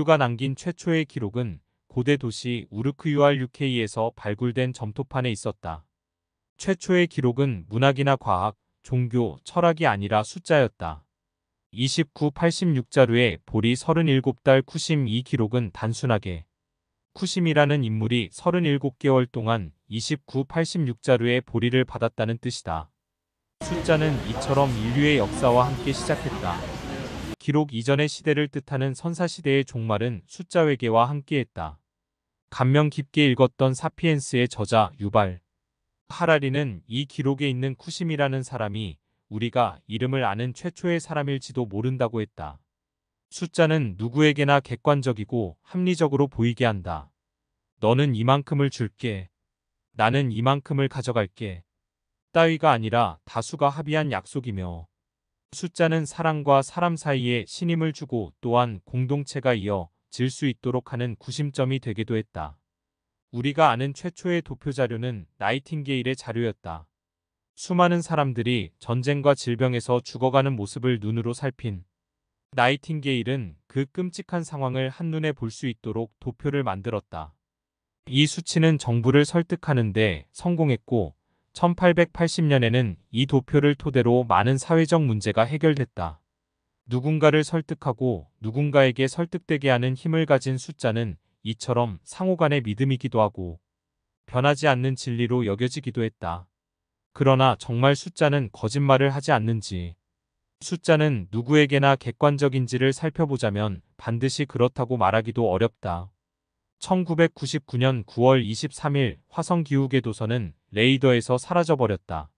인류가 남긴 최초의 기록은 고대 도시 우르크유알UK에서 발굴된 점토판에 있었다. 최초의 기록은 문학이나 과학, 종교, 철학이 아니라 숫자였다. 2986자루에 보리 37달 쿠심. 이 기록은 단순하게 쿠심이라는 인물이 37개월 동안 2986자루의 보리를 받았다는 뜻이다. 숫자는 이처럼 인류의 역사와 함께 시작했다. 기록 이전의 시대를 뜻하는 선사시대의 종말은 숫자 외계와 함께했다. 감명 깊게 읽었던 사피엔스의 저자 유발 하라리는 이 기록에 있는 쿠심이라는 사람이 우리가 이름을 아는 최초의 사람일지도 모른다고 했다. 숫자는 누구에게나 객관적이고 합리적으로 보이게 한다. 너는 이만큼을 줄게. 나는 이만큼을 가져갈게. 따위가 아니라 다수가 합의한 약속이며, 숫자는 사람과 사람 사이에 신임을 주고 또한 공동체가 이어질 수 있도록 하는 구심점이 되기도 했다. 우리가 아는 최초의 도표 자료는 나이팅게일의 자료였다. 수많은 사람들이 전쟁과 질병에서 죽어가는 모습을 눈으로 살핀 나이팅게일은 그 끔찍한 상황을 한눈에 볼 수 있도록 도표를 만들었다. 이 수치는 정부를 설득하는 데 성공했고 1880년에는 이 도표를 토대로 많은 사회적 문제가 해결됐다. 누군가를 설득하고 누군가에게 설득되게 하는 힘을 가진 숫자는 이처럼 상호간의 믿음이기도 하고 변하지 않는 진리로 여겨지기도 했다. 그러나 정말 숫자는 거짓말을 하지 않는지, 숫자는 누구에게나 객관적인지를 살펴보자면 반드시 그렇다고 말하기도 어렵다. 1999년 9월 23일 화성 기후궤도선은 레이더에서 사라져버렸다.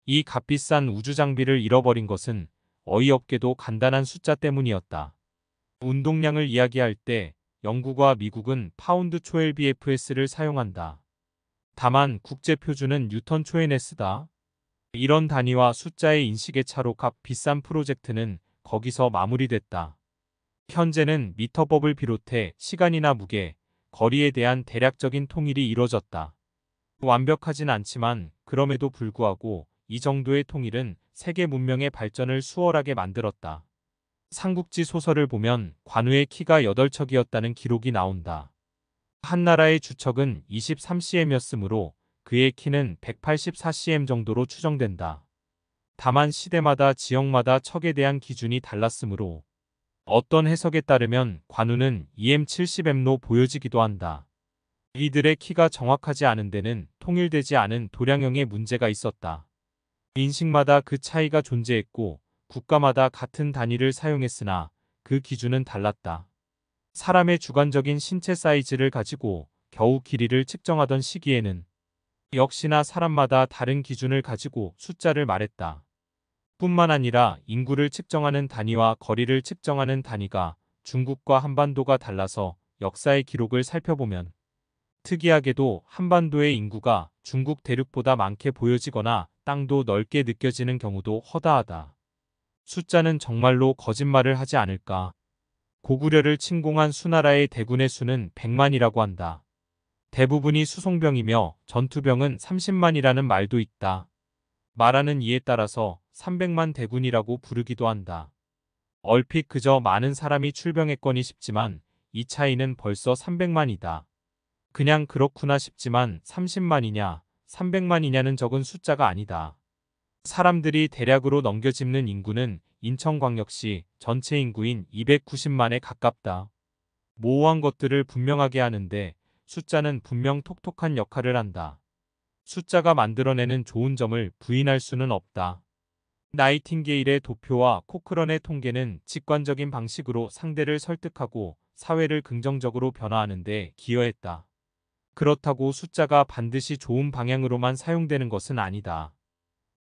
이 값비싼 우주장비를 잃어버린 것은 어이없게도 간단한 숫자 때문이었다. 운동량을 이야기할 때 영국과 미국은 파운드 초 LBFS를 사용한다. 다만 국제표준은 뉴턴 초 NS다. 이런 단위와 숫자의 인식의 차로 값 비싼 프로젝트는 거기서 마무리됐다. 현재는 미터법을 비롯해 시간이나 무게, 거리에 대한 대략적인 통일이 이뤄졌다. 완벽하진 않지만 그럼에도 불구하고 이 정도의 통일은 세계 문명의 발전을 수월하게 만들었다. 삼국지 소설을 보면 관우의 키가 8척이었다는 기록이 나온다. 한 나라의 주척은 23cm였으므로 그의 키는 184cm 정도로 추정된다. 다만 시대마다 지역마다 척에 대한 기준이 달랐으므로 어떤 해석에 따르면 관우는 EM70M로 보여지기도 한다. 이들의 키가 정확하지 않은 데는 통일되지 않은 도량형의 문제가 있었다. 인식마다 그 차이가 존재했고 국가마다 같은 단위를 사용했으나 그 기준은 달랐다. 사람의 주관적인 신체 사이즈를 가지고 겨우 길이를 측정하던 시기에는 역시나 사람마다 다른 기준을 가지고 숫자를 말했다. 뿐만 아니라 인구를 측정하는 단위와 거리를 측정하는 단위가 중국과 한반도가 달라서 역사의 기록을 살펴보면 특이하게도 한반도의 인구가 중국 대륙보다 많게 보여지거나 땅도 넓게 느껴지는 경우도 허다하다. 숫자는 정말로 거짓말을 하지 않을까? 고구려를 침공한 수나라의 대군의 수는 100만이라고 한다. 대부분이 수송병이며 전투병은 30만이라는 말도 있다. 말하는 이에 따라서 300만 대군이라고 부르기도 한다. 얼핏 그저 많은 사람이 출병했거니 싶지만 이 차이는 벌써 300만이다. 그냥 그렇구나 싶지만 30만이냐 300만이냐는 적은 숫자가 아니다. 사람들이 대략으로 넘겨짚는 인구는 인천광역시 전체 인구인 290만에 가깝다. 모호한 것들을 분명하게 하는데 숫자는 분명 톡톡한 역할을 한다. 숫자가 만들어내는 좋은 점을 부인할 수는 없다. 나이팅게일의 도표와 코크런의 통계는 직관적인 방식으로 상대를 설득하고 사회를 긍정적으로 변화하는 데 기여했다. 그렇다고 숫자가 반드시 좋은 방향으로만 사용되는 것은 아니다.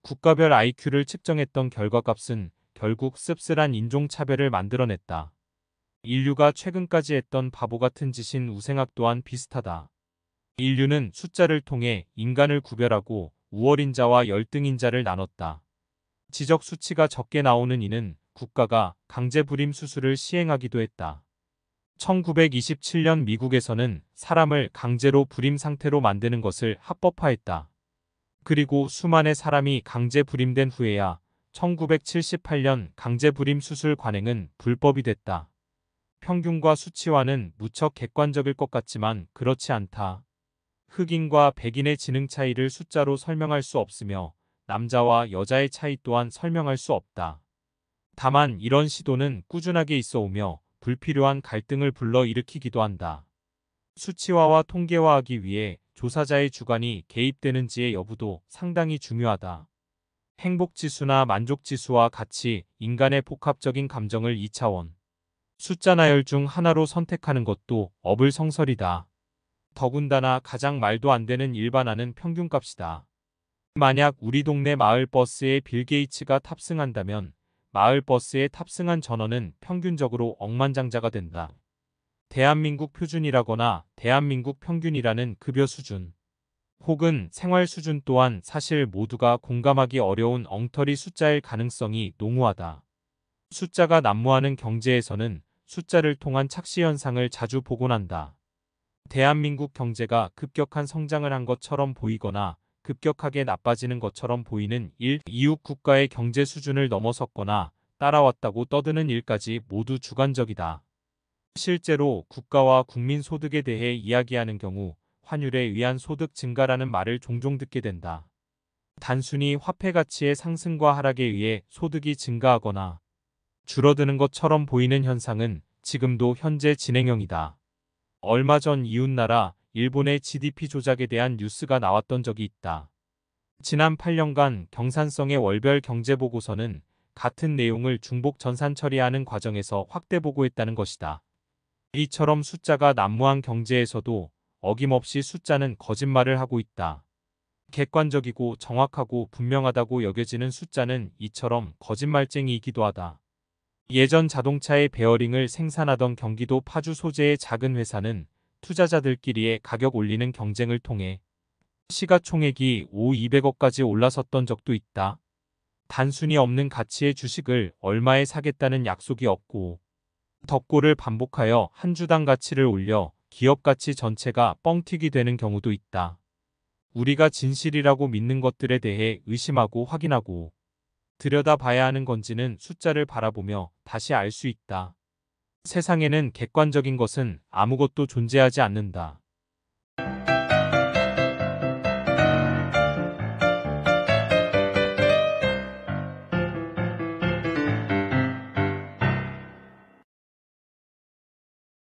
국가별 IQ를 측정했던 결과값은 결국 씁쓸한 인종차별을 만들어냈다. 인류가 최근까지 했던 바보 같은 짓인 우생학 또한 비슷하다. 인류는 숫자를 통해 인간을 구별하고 우월인자와 열등인자를 나눴다. 지적 수치가 적게 나오는 이는 국가가 강제불임 수술을 시행하기도 했다. 1927년 미국에서는 사람을 강제로 불임 상태로 만드는 것을 합법화했다. 그리고 수만의 사람이 강제불임된 후에야 1978년 강제불임 수술 관행은 불법이 됐다. 평균과 수치화는 무척 객관적일 것 같지만 그렇지 않다. 흑인과 백인의 지능 차이를 숫자로 설명할 수 없으며 남자와 여자의 차이 또한 설명할 수 없다. 다만 이런 시도는 꾸준하게 있어 오며 불필요한 갈등을 불러일으키기도 한다. 수치화와 통계화하기 위해 조사자의 주관이 개입되는지의 여부도 상당히 중요하다. 행복지수나 만족지수와 같이 인간의 복합적인 감정을 2차원, 숫자 나열 중 하나로 선택하는 것도 어불성설이다. 더군다나 가장 말도 안 되는 일반화는 평균값이다. 만약 우리 동네 마을버스에 빌 게이츠가 탑승한다면 마을버스에 탑승한 전원은 평균적으로 억만장자가 된다. 대한민국 표준이라거나 대한민국 평균이라는 급여 수준, 혹은 생활 수준 또한 사실 모두가 공감하기 어려운 엉터리 숫자일 가능성이 농후하다. 숫자가 난무하는 경제에서는 숫자를 통한 착시 현상을 자주 보곤 한다. 대한민국 경제가 급격한 성장을 한 것처럼 보이거나 급격하게 나빠지는 것처럼 보이는 일, 이웃 국가의 경제 수준을 넘어섰거나 따라왔다고 떠드는 일까지 모두 주관적이다. 실제로 국가와 국민 소득에 대해 이야기하는 경우 환율에 의한 소득 증가라는 말을 종종 듣게 된다. 단순히 화폐 가치의 상승과 하락에 의해 소득이 증가하거나 줄어드는 것처럼 보이는 현상은 지금도 현재 진행형이다. 얼마 전 이웃나라 일본의 GDP 조작에 대한 뉴스가 나왔던 적이 있다. 지난 8년간 경산성의 월별 경제보고서는 같은 내용을 중복 전산 처리하는 과정에서 확대 보고했다는 것이다. 이처럼 숫자가 난무한 경제에서도 어김없이 숫자는 거짓말을 하고 있다. 객관적이고 정확하고 분명하다고 여겨지는 숫자는 이처럼 거짓말쟁이이기도 하다. 예전 자동차의 베어링을 생산하던 경기도 파주 소재의 작은 회사는 투자자들끼리의 가격 올리는 경쟁을 통해 시가총액이 200억까지 올라섰던 적도 있다. 단순히 없는 가치의 주식을 얼마에 사겠다는 약속이 없고 덕고를 반복하여 한 주당 가치를 올려 기업 가치 전체가 뻥튀기 되는 경우도 있다. 우리가 진실이라고 믿는 것들에 대해 의심하고 확인하고 들여다봐야 하는 건지는 숫자를 바라보며 다시 알 수 있다. 세상에는 객관적인 것은 아무것도 존재하지 않는다.